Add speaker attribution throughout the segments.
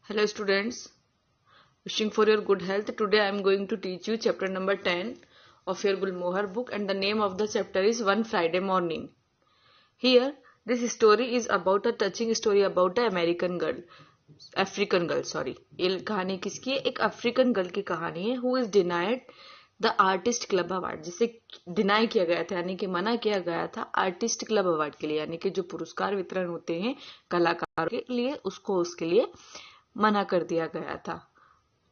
Speaker 1: Hello students, wishing for your good health. Today I am going to teach you chapter number 10 of your Gulmohar book, and the name of the chapter is One Friday Morning. Here this story is about a touching story about the African girl. ये कहानी किसकी है? एक African girl की कहानी है who is denied the artist club award, जिसे deny किया गया था यानी कि मना किया गया था आर्टिस्ट क्लब अवार्ड के लिए, यानी कि जो पुरस्कार वितरण होते हैं कलाकारों के लिए, उसके लिए मना कर दिया गया था।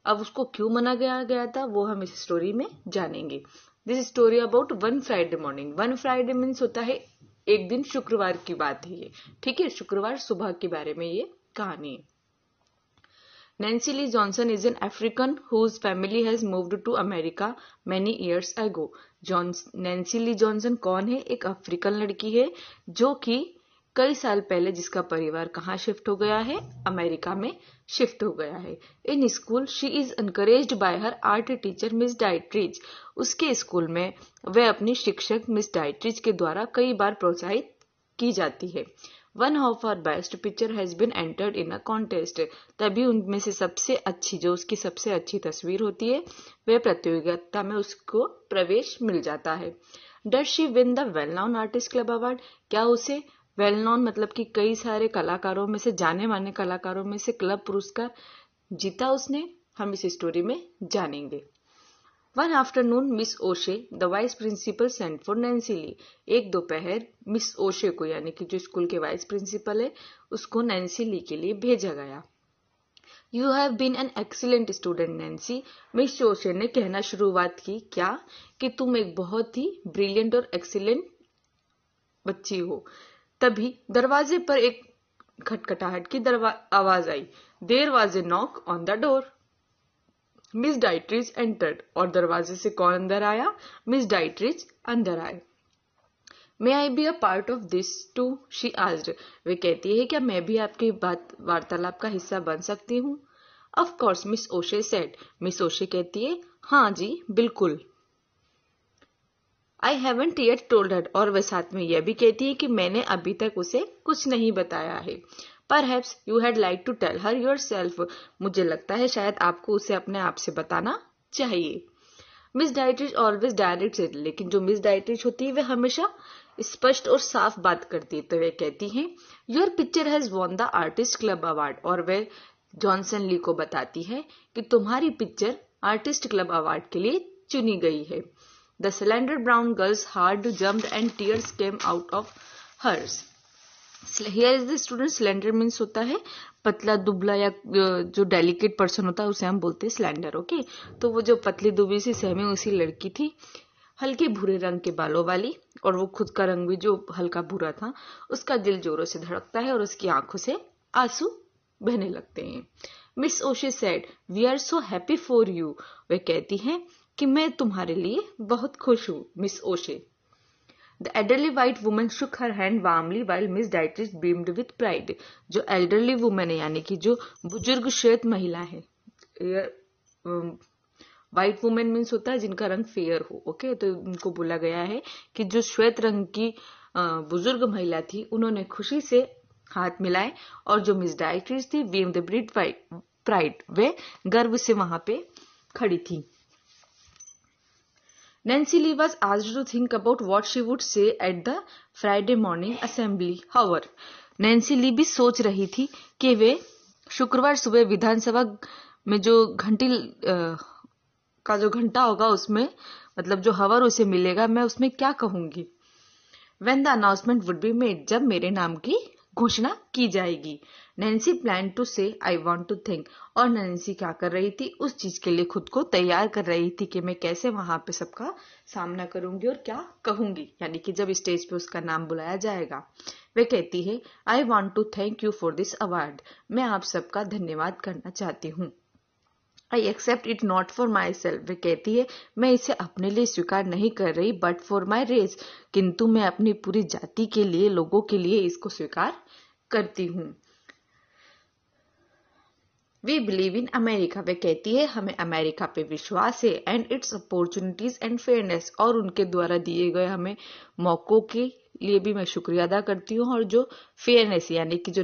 Speaker 1: अब उसको क्यों मना गया था वो हम इस स्टोरी में जानेंगे। This story about one Friday morning. One Friday means होता है एक दिन, शुक्रवार की बात है ये, ठीक है, शुक्रवार सुबह के बारे में ये कहानी है। Nancy Lee Johnson is an African whose family has moved to America many years ago. Nancy Lee Johnson कौन है? एक अफ्रीकन लड़की है जो कि कई साल पहले जिसका परिवार कहाँ शिफ्ट हो गया है? अमेरिका में शिफ्ट हो गया है। In school she is encouraged by her art teacher Miss Dietrich. उसके स्कूल में वह अपनी शिक्षक मिस डाइट्रिज के द्वारा कई बार प्रोत्साहित की जाती है। One of our best picture has been entered in a contest. तभी उनमें से सबसे अच्छी, जो उसकी सबसे अच्छी तस्वीर होती है, वह प्रतियोगिता में उसको प्रवेश मिल जाता है। Does she win the well known artist club award? क्या उसे वेल नोन मतलब कि कई सारे कलाकारों में से, जाने माने कलाकारों में से क्लब पुरस्कार जीता उसने? हम इस स्टोरी में जानेंगे। One afternoon Miss O'Shea the vice principal sent for Nancy Lee. एक दोपहर मिस ओशे को, यानी कि जो स्कूल के वाइस प्रिंसिपल है, उसको नैन्सी ली के लिए भेजा गया। You have been an excellent student Nancy. Miss O'Shea ने कहना शुरुआत की, क्या? कि तुम एक बहुत ही ब्रिलियंट और एक्सीलेंट बच्ची हो। तभी दरवाजे पर एक खटखटाहट की आवाज आई। There was a knock on the door. Miss Dietrich entered. और दरवाजे से कौन अंदर आया? मिस डाइट्रिज अंदर आए। May I be a part of this too? She asked. वे कहती है, क्या मैं भी आपकी वार्तालाप का हिस्सा बन सकती हूँ? Of course Miss O'Shea said. Miss O'Shea कहती है, हाँ जी बिल्कुल। I haven't yet told her. और वह साथ में यह भी कहती है कि मैंने अभी तक उसे कुछ नहीं बताया है। Perhaps you had like to tell her yourself. मुझे लगता है शायद आपको उसे अपने आप से बताना चाहिए। Miss Dietrich always direct said. लेकिन जो मिस डाइट्रिज होती है वह हमेशा स्पष्ट और साफ बात करती है। तो वह कहती है, your picture has won the artist club award. और वह जॉनसन ली को बताती है कि तुम्हारी पिक्चर आर्टिस्ट क्लब अवार्ड के लिए चुनी गई है। The slender brown girl's heart jumped and tears came out of hers. Here is the student. Slender means होता है पतला दुबला, या जो डेलिकेट पर्सन होता है उसे हम बोलते हैं स्लेंडर, ओके। तो वो जो पतली दुबली सी सहमी उसी लड़की थी, हल्के भूरे रंग के बालों वाली, और वो खुद का रंग भी जो हल्का भूरा था। उसका दिल जोरों से धड़कता है और उसकी आंखों से आंसू बहने लगते हैं। Miss O'Shea said, we are so happy for you. वे कहती हैं कि मैं तुम्हारे लिए बहुत खुश हूँ, Miss O'Shea. The elderly white woman shook her hand warmly while Miss Dietrich beamed with pride. जो elderly woman है यानी कि जो बुजुर्ग श्वेत महिला है, व्हाइट वुमेन मीन्स होता है जिनका रंग फेयर हो, ओके। तो उनको बोला गया है कि जो श्वेत रंग की बुजुर्ग महिला थी, उन्होंने खुशी से हाथ मिलाए, और जो मिस डाइट्रिच थी, बीम्ड विद प्राइड, वे गर्व से वहां पे खड़ी थी। Nancy Lee was asked to think about what she would say at the Friday morning assembly. However, Nancy Lee भी सोच रही थी कि वे शुक्रवार सुबह विधानसभा में जो घंटी का जो घंटा होगा, उसमें मतलब जो हवर उसे मिलेगा, मैं उसमें क्या कहूंगी। When the announcement would be made, जब मेरे नाम की घोषणा की जाएगी। नैन्सी प्लान टू से आई वॉन्ट टू थिंक। और नैन्सी क्या कर रही थी? उस चीज के लिए खुद को तैयार कर रही थी कि मैं कैसे वहां पे सबका सामना करूंगी और क्या कहूंगी, यानी कि जब स्टेज पे उसका नाम बुलाया जाएगा। वे कहती है, I want to thank you for this award. मैं आप सबका धन्यवाद करना चाहती हूँ। I accept it not for myself. वे कहती है, मैं इसे अपने लिए स्वीकार नहीं कर रही, बट फॉर माई रेस। किंतु मैं अपनी पूरी जाति के लिए, लोगों के लिए इसको स्वीकार करती हूँ। We believe in America. वे कहती है, हमें अमेरिका पे विश्वास है, and its opportunities and fairness. और उनके द्वारा दिए गए हमें मौकों के लिए भी मैं शुक्रिया अदा करती हूँ, और जो फेयरनेस यानी कि जो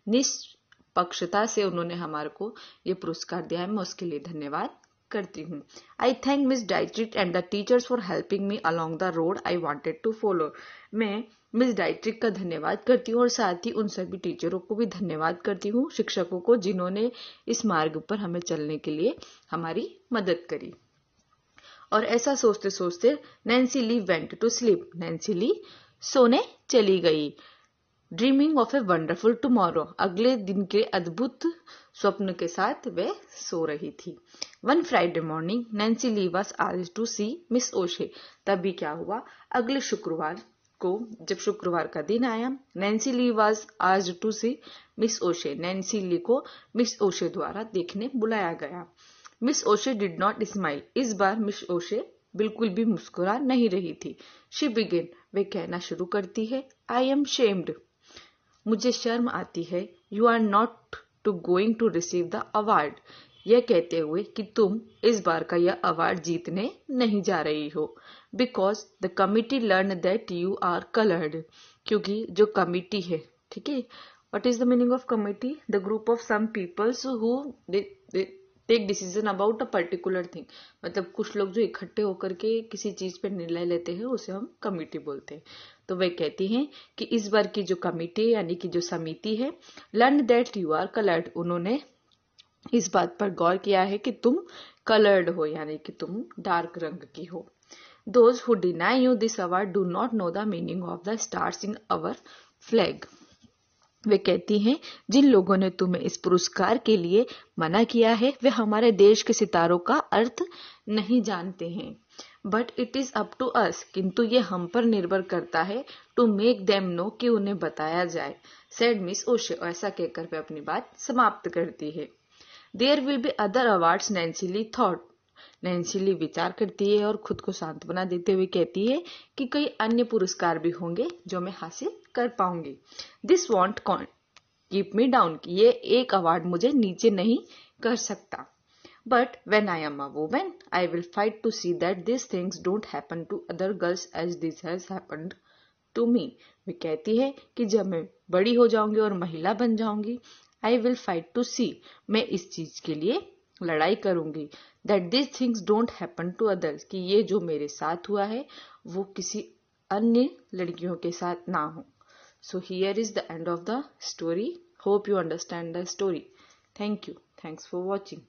Speaker 1: निष्पक्षता से उन्होंने हमारे को ये पुरस्कार दिया है, मैं उसके लिए धन्यवाद करती हूँ। I thank Miss Dietrich and the teachers for helping me along the road I wanted to follow. मैं मिस डाइट्रिक का धन्यवाद करती हूँ और साथ ही उन सभी टीचरों को भी धन्यवाद करती हूँ, शिक्षकों को, जिन्होंने इस मार्ग पर हमें चलने के लिए हमारी मदद करी। और ऐसा सोचते सोचते Nancy Lee went to sleep. Nancy Lee सोने चली गई। Dreaming of a wonderful tomorrow, अगले दिन के अद्भुत स्वप्न के साथ वे सो रही थी। One Friday morning Nancy Lee was asked to see Miss O'Shea. तभी क्या हुआ, अगले शुक्रवार को जब शुक्रवार का दिन आया, Nancy Lee was asked to see Miss O'Shea. Nancy Lee को मिस ओशे द्वारा देखने बुलाया गया। Miss O'Shea did not smile. इस बार मिस ओशे बिल्कुल भी मुस्कुरा नहीं रही थी। शी बिगिन, वे कहना शुरू करती है, आई एम शेम्ड, मुझे शर्म आती है। You are not to going to receive the award, यह कहते हुए कि तुम इस बार का यह अवार्ड जीतने नहीं जा रही हो। Because the committee learn that you are coloured, क्योंकि जो कमिटी है, ठीक है, what is the meaning of committee? The group of some peoples who take decision about a particular thing, मतलब कुछ लोग जो इकट्ठे होकर के किसी चीज पे निर्णय लेते हैं उसे हम कमिटी बोलते हैं। तो वे कहती हैं कि इस बार की जो कमिटी यानी कि जो समिति है, learn that you are coloured, उन्होंने इस बात पर गौर किया है कि तुम कलर्ड हो, यानी कि तुम डार्क रंग की हो। Those who deny you this award do not know the meaning of the stars in our flag. वे कहती हैं, जिन लोगों ने तुम्हें इस पुरस्कार के लिए मना किया है वे हमारे देश के सितारों का अर्थ नहीं जानते हैं। But it is up to us, किंतु ये हम पर निर्भर करता है, टू मेक देम नो, कि उन्हें बताया जाए। सेड मिस ओशे, ऐसा कहकर वे अपनी बात समाप्त करती है। There will be other awards, Nancy Lee thought. Nancy Lee विचार करती है और खुद को सांत्वना देते हुए कहती है कि कई अन्य पुरस्कार भी होंगे जो मैं हासिल कर पाऊंगी। This won't keep me down, ये एक अवार्ड मुझे नीचे नहीं कर सकता। But when I am a woman I will fight to see that this things don't happen to other girls as this has happened to me. वे कहती है कि जब मैं बड़ी हो जाऊंगी और महिला बन जाऊंगी, I will fight to see, मैं इस चीज के लिए लड़ाई करूंगी, that this things don't happen to others, कि ये जो मेरे साथ हुआ है वो किसी अन्य लड़कियों के साथ ना हो। So here is the end of the story. Hope you understand the story. Thank you. Thanks for watching.